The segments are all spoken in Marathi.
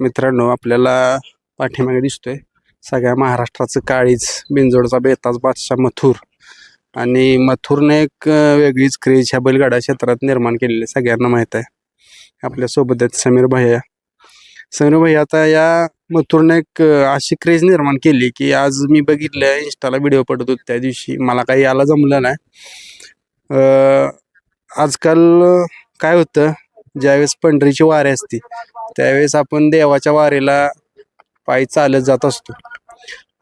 मित्रांनो, आपल्याला पाठीमागे दिसतोय सगळ्या महाराष्ट्राचं काळीज बिनजोडचा बेताज बादशाह मथुर. आणि मथुरने एक वेगळीच क्रेज ह्या बैलगाडा क्षेत्रात निर्माण केलेली सगळ्यांना माहीत आहे. आपल्यासोबत आहेत समीर भैया. समीर भैया, आता या मथुरने एक अशी क्रेज निर्माण केली की आज मी बघितलं इंस्टाला व्हिडिओ पडत होते, त्या दिवशी मला काही याला जमलं नाही. आजकाल काय होतं, ज्यावेळेस पंढरीची वारी असते त्यावेळेस आपण देवाच्या वारीला पायी चालत जात असतो.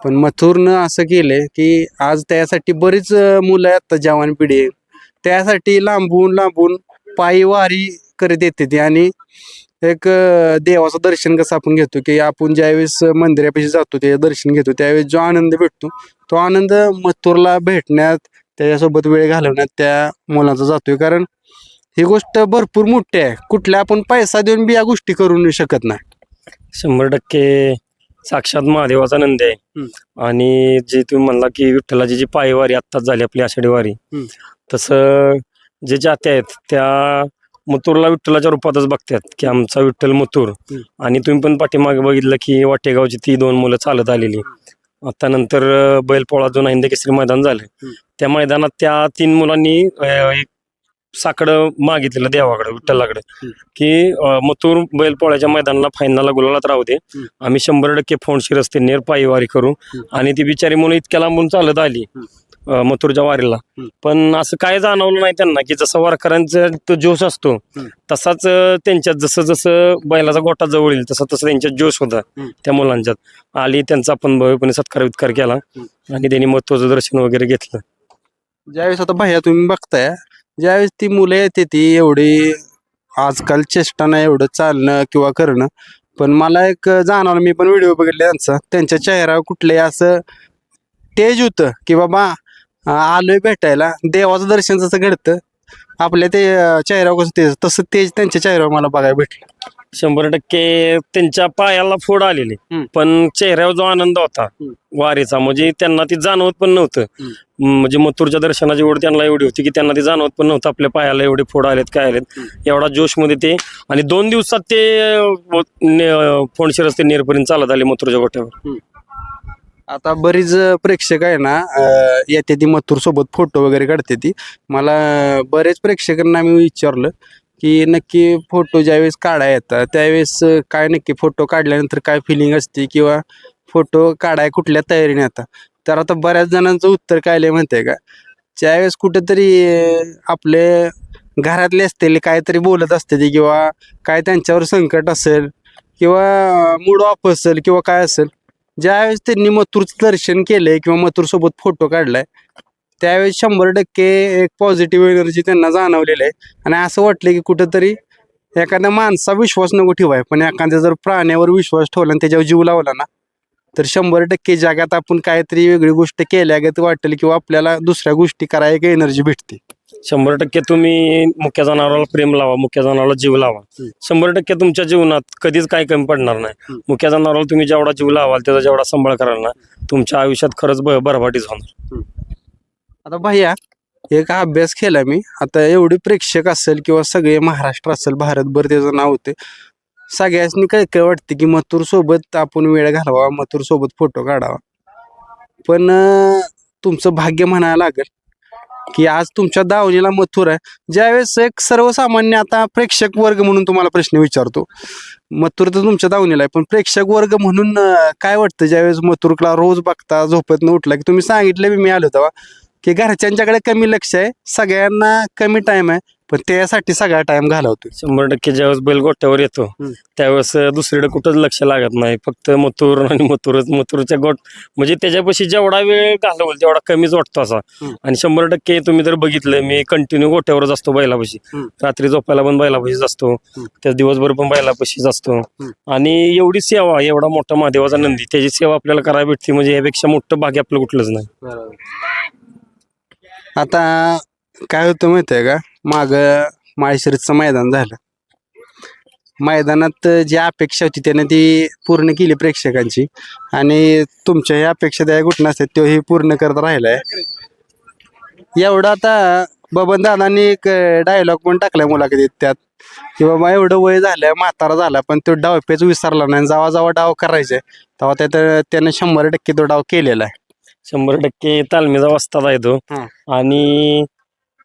पण मथुरनं असं केले की आज त्यासाठी बरीच मुलं आहेत, आता जवान पिढी त्यासाठी लांबून लांबून पायी वारी करत येते ती. आणि एक देवाचं दर्शन कसं आपण घेतो की आपण ज्यावेळेस मंदिरापाशी जातो ते दर्शन घेतो त्यावेळेस जो आनंद भेटतो तो आनंद मथुरला भेटण्यात, त्याच्यासोबत वेळ घालवण्यात त्या मुलाचा जातोय. कारण ही गोष्ट भरपूर मोठी आहे, कुठल्या आपण पैसा देऊन बी या गोष्टी करू शकत नाही. 100% साक्षात महादेवाचा नंद आहे. आणि जे तुम्ही म्हणला की विठ्ठलाची जी पायवारी आत्ताच झाली आपली आषाढी वारी, तसं जे जाते आहेत त्या मथुरला विठ्ठलाच्या रूपातच बघतात की आमचा विठ्ठल मथुर. आणि तुम्ही पण पाठीमागे बघितलं की वाटेगावची ती 2 मुलं चालत आलेली. आता नंतर बैलपोळा जो हिंद केसरी मैदान झालं त्या मैदानात त्या 3 मुलांनी एक साकडं मागितलेलं देवाकडे विठ्ठलाकडे की मथुर बैलपोळ्याच्या मैदानाला फायनलला गुलालात राहू दे, आम्ही 100% फोंडशी रस्ते नेर पायी वारी करू. आणि ती बिचारी मुलं इतक्या लांबून चालत आली मथुरच्या वारीला, पण असं काय जाणवलं नाही त्यांना की जसं वारकऱ्यांचा तो जोश असतो तसाच त्यांच्यात, जसं जसं बैलाचा गोटा जवळ येईल तसं तसं त्यांच्यात जोश होता त्या मुलांच्यात. आली, त्यांचा आपण भव्यपणे सत्कार वित्कार केला आणि त्यांनी मथुरचं दर्शन वगैरे घेतलं. ज्यावेळेस आता भैया तुम्ही बघताय, ज्यावेळेस ती मुलं येते ती एवढी आजकाल चेष्टा नाही एवढं चालणं किंवा करणं, पण मला एक जाणवलं, मी पण व्हिडिओ बघितले त्यांच्या चेहऱ्यावर कुठलंही असं तेज होतं की बाबा आलोय भेटायला, देवाचं दर्शन जसं घडतं आपल्या ते चेहऱ्यावर कसं तेज, तसं तेज त्यांच्या चेहऱ्यावर मला बघायला भेटलं. 100% त्यांच्या पायाला फोड आलेली, पण चेहऱ्यावर जो आनंद होता वारीचा म्हणजे त्यांना ती जाणवत पण नव्हतं. म्हणजे मथुरच्या दर्शनाची ओढ त्यांना एवढी होती की त्यांना ती जाणवत पण नव्हतं आपल्या पायाला एवढे फोड आलेत काय आलेत, एवढा जोश मध्ये ते. आणि 2 दिवसात ते फोंडशी रस्ते नेरपर्यंत चालत आले मथुरच्या गोठ्यावर. आता बरीच प्रेक्षक आहे ना येते ती मथुर सोबत फोटो वगैरे काढते ती. मला बरेच प्रेक्षकांना मी विचारलं की नक्की फोटो ज्यावेळेस काढाय येतात त्यावेळेस काय नक्की फोटो काढल्यानंतर काय फिलिंग असते किंवा फोटो काढाय कुठल्या तयारीने येतात. तर आता बऱ्याच जणांचं उत्तर काय आलंय माहिती आहे का, ज्यावेळेस कुठेतरी आपले घरातले असतील काहीतरी बोलत असते ती किंवा काय त्यांच्यावर संकट असेल किंवा मूड ऑफ असेल किंवा काय असेल, ज्यावेळेस त्यांनी मथुरचं दर्शन केलंय किंवा मथुरसोबत फोटो काढलाय त्यावेळेस 100% एक पॉझिटिव्ह एनर्जी त्यांना जाणवलेलं आहे. आणि असं वाटलं की कुठंतरी एखाद्या माणसा विश्वास नको ठेवाय, पण एखाद्या जर प्राण्यावर विश्वास ठेवला आणि त्याच्यावर जीव लावला ना तर 100% जगात आपण काहीतरी वेगळी गोष्ट केल्यागत वाटेल किंवा आपल्याला दुसऱ्या गोष्टी करायला एक एनर्जी भेटते. 100% तुम्ही मुख्य जनावराला प्रेम लावा, मुख्य जनावराला जीव लावा. 100% तुमच्या जीवनात कधीच काही कमी पडणार नाही. मुख्य जनावराला तुम्ही जेवढा जीव लावाल त्याचा जेवढा सांभाळ कराल ना तुमच्या आयुष्यात खरंच भरभराटीच होणार. आता भैया एक अभ्यास केला मी, आता एवढे प्रेक्षक असेल किंवा सगळे महाराष्ट्र असेल भारतभर त्याचं नाव होते, सगळ्यांनी काय काय वाटते की मथुर सोबत आपण वेळ घालवा, मथुर सोबत फोटो काढावा. पण तुमचं भाग्य म्हणायला लागेल की आज तुमच्या दावणीला मथुर आहे. ज्यावेळेस एक सर्वसामान्य आता प्रेक्षक वर्ग म्हणून तुम्हाला प्रश्न विचारतो, मथुर तर तुमच्या दावणीला आहे पण प्रेक्षक वर्ग म्हणून काय वाटतं ज्यावेळेस मथुरला रोज बघता झोपेत न उठला की तुम्ही सांगितलं मी आलो तेव्हा की घरच्यांच्याकडे कमी लक्ष आहे, सगळ्यांना कमी टाइम आहे, पण त्यासाठी सगळा टाइम घालवतो. 100% ज्यावेळेस बैल गोट्यावर येतो त्यावेळेस दुसरीकडे कुठंच लक्ष लागत नाही, फक्त मथुर आणि मथुरच्या गोट म्हणजे त्याच्यापाशी जेवढा वेळ घालवल तेवढा कमीच वाटतो असा. आणि 100% तुम्ही जर बघितलं मी कंटिन्यू गोट्यावरच असतो बैलापाशी, रात्री झोपायला पण बैलापाशीच असतो, त्या दिवसभर पण बैलापाशीच असतो. आणि एवढी सेवा, एवढा मोठा महादेवाचा नंदी, त्याची सेवा आपल्याला करायला भेटते म्हणजे यापेक्षा मोठं भाग्य आपलं कुठलंच नाही. आता काय होतं माहिती आहे का, मागं माळशिरसचं मैदान झालं, मैदानात जी अपेक्षा होती त्याने ती पूर्ण केली प्रेक्षकांची, आणि तुमच्या ह्या अपेक्षा त्या कुठं नसतात तोही पूर्ण करत राहिलाय. एवढं आता बबन दादांनी एक डायलॉग पण टाकलाय मुलाखतीत, त्यात की बाबा एवढं वय झालं म्हातारा झाला पण तो डावपेच विसरला नाही. जेव्हा जेव्हा डाव करायचे तेव्हा त्यानं 100% तो डाव केलेला आहे. 100% तालमीचा वस्ताद आहे तो. हा. आणि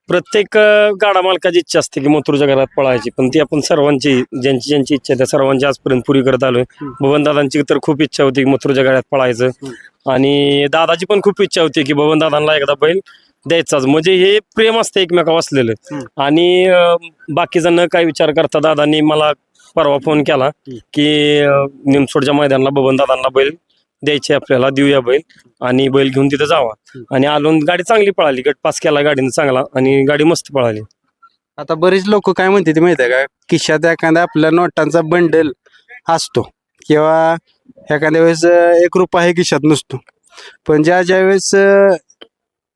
प्रत्येक गाडा मालकाची इच्छा असते की मथुरच्या घरात पळायची, पण ती आपण सर्वांची ज्यांची ज्यांची इच्छा आहे त्या सर्वांची आजपर्यंत पुरी करत आलोय. बबन दादांची तर खूप इच्छा होती की मथुरच्या घरात पळायचं, आणि दादाची पण खूप इच्छा होती की बबन दादांना एकदा बैल द्यायचाच. म्हणजे हे प्रेम असतं एकमेकावर असलेलं. आणि बाकीजण काय विचार करता दादांनी मला परवा फोन केला की निमसोडच्या मैदानाला बबन दादांना बैल द्यायचे, आपल्याला देऊया बैल आणि बैल घेऊन तिथं जावा. आणि आलो, गाडी चांगली पळाली, गट पास केला गाडीने चांगला आणि गाडी मस्त पळाली. आता बरेच लोक काय म्हणते ते माहिती आहे का, खिशात एखादा आपल्या नोटांचा बंडल असतो किंवा एखाद्या वेळेस 1 रुपया खिशात नसतो, पण ज्या वेळेस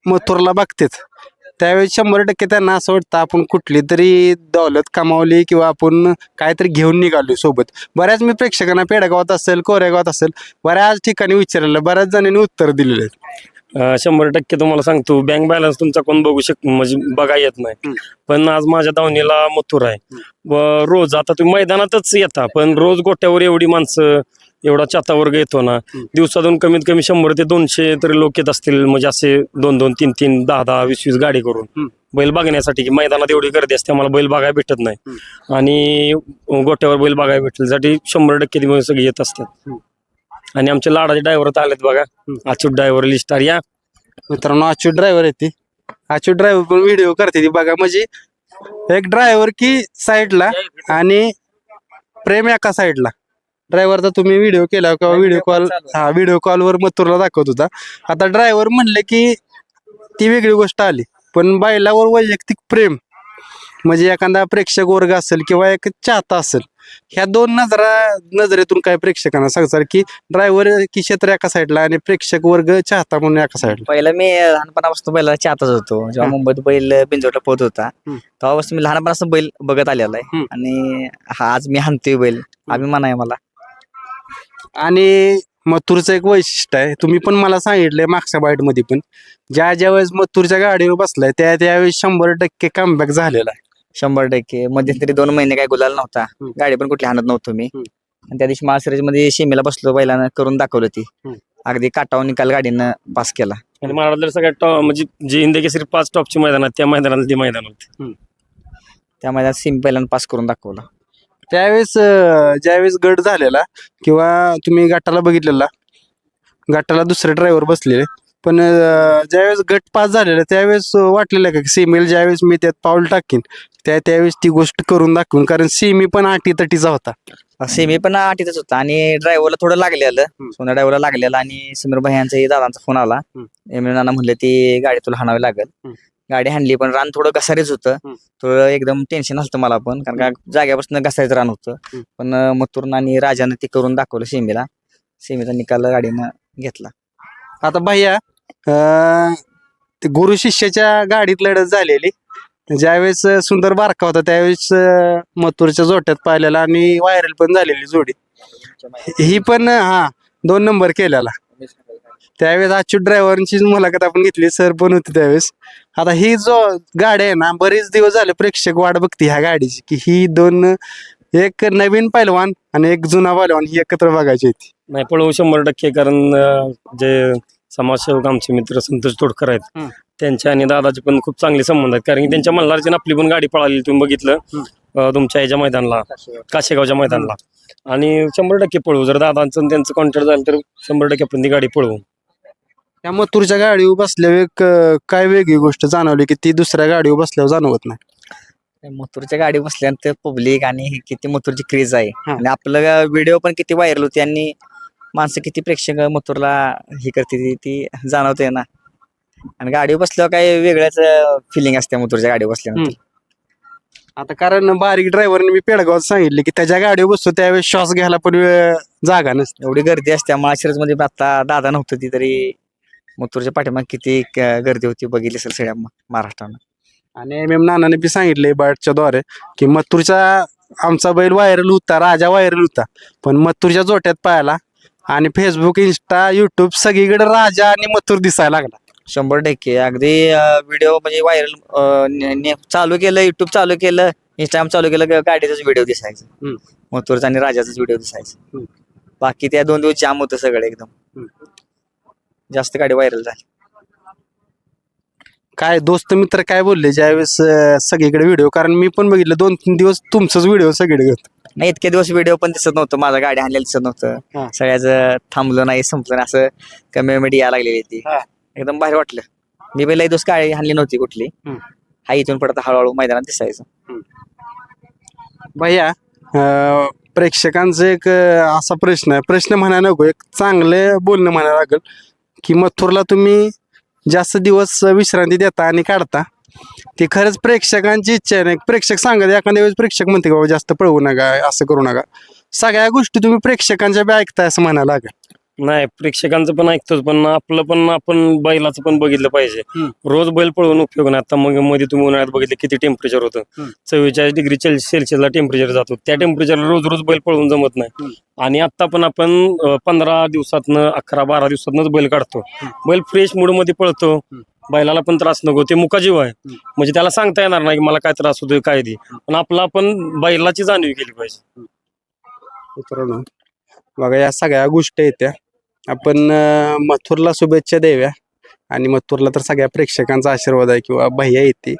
मथुरला बघतात त्यावेळेस 100% त्यांना असं वाटतं आपण कुठली तरी दौलत कमावली किंवा आपण काहीतरी घेऊन निघालो सोबत. बऱ्याच मी प्रेक्षकांना पेडगावात असेल, कोरेगावात असेल, बऱ्याच ठिकाणी विचारलेलं, बऱ्याच जणांनी उत्तर दिलेलं आहे. 100% तुम्हाला सांगतो, बँक बॅलन्स तुमचा कोण बघू म्हणजे बघा येत नाही. पण आज माझ्या दावणीला मथुर आहे. रोज आता तुम्ही मैदानातच येता, पण रोज गोट्यावर एवढी माणसं, एवढा चाता वर्ग येतो ना, दिवसातून कमीत कमी 100 ते 200 तरी लोक येत असतील. म्हणजे असे 2-2, 3-3, 10-10, 20-20 गाडी करून बैल बघण्यासाठी, की मैदानात एवढी गर्दी असते आम्हाला बैल बघायला भेटत नाही. आणि गोट्यावर बैल बघायला भेटण्यासाठी 100% सगळे येत असतात. आणि आमचे लाडाचे ड्रायव्हर तर आलेत बघा, अच्युत ड्रायव्हर लिस्टार या मित्रांनो. अच्युत ड्रायव्हर येते, अच्युत ड्रायव्हर पण व्हिडिओ करते ती बघा. म्हणजे एक ड्रायव्हर की साईडला आणि प्रेम एका साईडला. ड्रायव्हरचा तुम्ही व्हिडिओ केला किंवा व्हिडिओ कॉलवर मथुरला दाखवत होता. आता ड्रायव्हर म्हणले की ती वेगळी गोष्ट आली, पण बैलावर वैयक्तिक प्रेम म्हणजे एखादा प्रेक्षक वर्ग असेल किंवा एक चाहता असेल, ह्या 2 नजरेतून काय प्रेक्षकांना सांगतात की ड्रायव्हर की क्षेत्र एका साईडला आणि प्रेक्षक वर्ग चाहता म्हणून एका साईडला. पहिला मी लहानपणापासून बैलाला चाहताच होतो. जेव्हा मुंबईत बैल बिंजोडला पोहत होता तेव्हापासून मी लहानपणापासून बैल बघत आलेला आहे. आणि आज मी हाणतोय बैल, अभिमान आहे मला. आणि मथुरचं एक वैशिष्ट्य आहे, तुम्ही पण मला सांगितलंय मागच्या बाईट मध्ये पण, ज्या वेळेस मथुरच्या गाडीवर बसलाय त्यावेळेस 100% कमबॅक झालेला आहे. 100%. मध्यंतरी 2 महिने काय गुलाल नव्हता, गाडी पण कुठली हाणत नव्हतो मी. आणि त्या दिवशी माळशिरस मध्ये सीमेला बसलो, बैलानं करून दाखवलं ती. अगदी काटावर निकाल गाडीनं पास केला. आणि महाराष्ट्रात सगळ्यात टॉप म्हणजे जे हिंद केसरी 5 टॉपची मैदान आहेत त्या मैदानात ते मैदान होते. त्या मैदानात सीम बैलानं पास करून दाखवला. त्यावेळेस ज्यावेळेस गट झालेला किंवा तुम्ही गटाला बघितलेला, गटाला दुसरे ड्रायव्हर बसलेले, पण ज्यावेळेस गट पास झालेला त्यावेळेस वाटलेलं का सीमेल ज्यावेळेस मी त्यात पाऊल टाकीन त्यावेळेस ती गोष्ट करून दाखवून, कारण सीमी पण अटीतटीचा होता. सेमी पण आठीतच होता आणि ड्रायव्हरला थोडं लागलेलं, सोन्या ड्रायव्हरला लागलेलं. आणि समीर भाई यांचा दादांचा फोन आला, नाना म्हणले ती गाडी तुला हाणावी लागेल. गाडी हाणली, पण रान थोडं घसारीच होतं. थोडं एकदम टेन्शन असतं मला पण, कारण का जाग्यापासून घसायचं रान होतं. पण मथुरनं आणि राजानं ते करून दाखवलं सेमीला. सेमीचा निकाल गाडीनं घेतला. आता भैया गुरु शिष्याच्या गाडीत लढत झालेली, ज्यावेळेस सुंदर बारका होता त्यावेळेस मथुरच्या जोट्यात पाहिलेला आणि व्हायरल पण झालेली जोडी. ही पण 2 नंबर केलेला. त्यावेळेस अच्युत ड्रायव्हरची मुलाखत आपण घेतली, सर पण होती त्यावेळेस. आता ही जो गाडी आहे ना, बरेच दिवस झाले प्रेक्षक वाट बघते ह्या गाडीची, की ही 2, एक नवीन पैलवान आणि एक जुना पैलवान ही एकत्र बघायची होती. नाही, पळवू 100%. कारण जे समाजसेवक आमचे मित्र संतोष तोडकर आहेत, त्यांच्या आणि दादाचे पण खूप चांगले संबंध आहेत. कारण की त्यांच्या मल्हारची आपली पण गाडी पळाली, तुम्ही बघितलं तुमच्या ह्याच्या मैदानाला, काशेगावच्या मैदानाला. आणि 100% पळवू. जर दादांचं त्यांचं कॉन्टॅक्ट झालं तर 100% आपण ती गाडी पळवू. त्या मथुरच्या गाडीवर बसल्यावर काय वेगळी गोष्ट जाणवली की ती दुसऱ्या गाडीवर बसल्यावर जाणवत नाही? मथुरच्या गाडी बसल्यानंतर पब्लिक आणि किती मथुरची क्रेज आहे. आणि आपलं व्हिडिओ पण किती व्हायरल होते आणि माणसं किती प्रेक्षक मथुरला हे करते ती जाणवते ना. आणि गाडीवर बसल्यावर काय वेगळ्याच फिलिंग असते मथुरच्या गाडीवर बसल्यानंतर. आता कारण बारीक ड्रायव्हरने मी पेडगावात सांगितले की त्याच्या गाडीवर बसतो त्यावेळेस श्वास घ्यायला पण जागा नसते, एवढी गर्दी असते. माळशिरस मध्ये आता दादा नव्हतं ती तरी मथुरच्या पाठीमाग किती गर्दी होती बघितली असेल सगळ्या महाराष्ट्रानं. आणि MM नानाने बी सांगितले बाटच्या द्वारे की मथुरचा आमचा बैल व्हायरल होता, राजा व्हायरल होता, पण मथुरच्या जोट्यात पाहायला आणि फेसबुक, इंस्टा, युट्यूब सगळीकडे राजा आणि मथुर दिसायला लागला. 100% अगदी व्हिडिओ म्हणजे व्हायरल चालू केलं, युट्यूब चालू केलं, इंस्टाग्राम चालू केलं, गाडीचाच व्हिडिओ दिसायचा. हम्म. मथुरचा आणि राजाचाच व्हिडिओ दिसायचा. हम्म. बाकी त्या 2 दिवस जाम होतं सगळं एकदम. जास्त गाडी व्हायरल झाली. काय दोस्त मित्र काय बोलले ज्यावेळेस सगळीकडे व्हिडिओ, कारण मी पण बघितलं 2-3 दिवस तुमचाच व्हिडिओ सगळीकडे होता. नाही इतके दिवस व्हिडिओ पण दिसत नव्हतं, माझा गाडी आणलेलं दिसत हा. नव्हतं. सगळ्याच थांबलो नाही, संपलं नाही, असं कमेंट यायला लागलेली ती. हा. एकदम भारी वाटलं. मी पहिला दिवस गाडी आणली नव्हती कुठली. हम्म. हा इथून पडता हळूहळू मैदानात दिसायचं. भैया प्रेक्षकांचा एक असा प्रश्न म्हणायला नको, एक चांगलं बोलणं म्हणायला लागेल की मथुरला तुम्ही जास्त दिवस विश्रांती देता आणि काढता, ती खरंच प्रेक्षकांची इच्छा आहे. प्रेक्षक सांगत एखाद्या वेळेस प्रेक्षक म्हणते की बाबा जास्त पळवू नका, असं करू नका. सगळ्या गोष्टी तुम्ही प्रेक्षकांच्या बी ऐकताय असं म्हणायला लागेल. नाही, प्रेक्षकांचं पण ऐकतोच, पण आपलं पण आपण बैलाचं पण बघितलं पाहिजे. रोज बैल पळवून उपयोग नाही. आता मग मध्ये तुम्ही उन्हाळ्यात बघितलं किती टेम्परेचर होतं, 44 डिग्री सेल्सिअसला टेम्परेचर जातो. त्या टेम्परेचरला रोज रोज बैल पळवून जमत नाही. आणि आता पण आपण 15 दिवसातनं 11-12 दिवसातनंच बैल काढतो. बैल फ्रेश मूड मध्ये पळतो, बैलाला पण त्रास नको, ते मुकाजीव आहे. म्हणजे त्याला सांगता येणार नाही की मला काय त्रास होतोय काय ती, पण आपला आपण बैलाची जाणीव केली पाहिजे. मित्रांनो बघा, या सगळ्या गोष्टी आहेत त्या आपण मथुरला शुभेच्छा द्याव्या. आणि मथुरला तर सगळ्या प्रेक्षकांचा आशीर्वाद आहे, किंवा भैया येते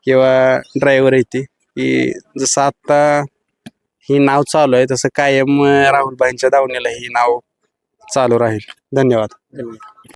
किंवा ड्रायव्हर येते, की जसं आता ही नाव चालू आहे तसं कायम राहुलबाईंच्या दावणीला ही नाव चालू राहील. धन्यवाद.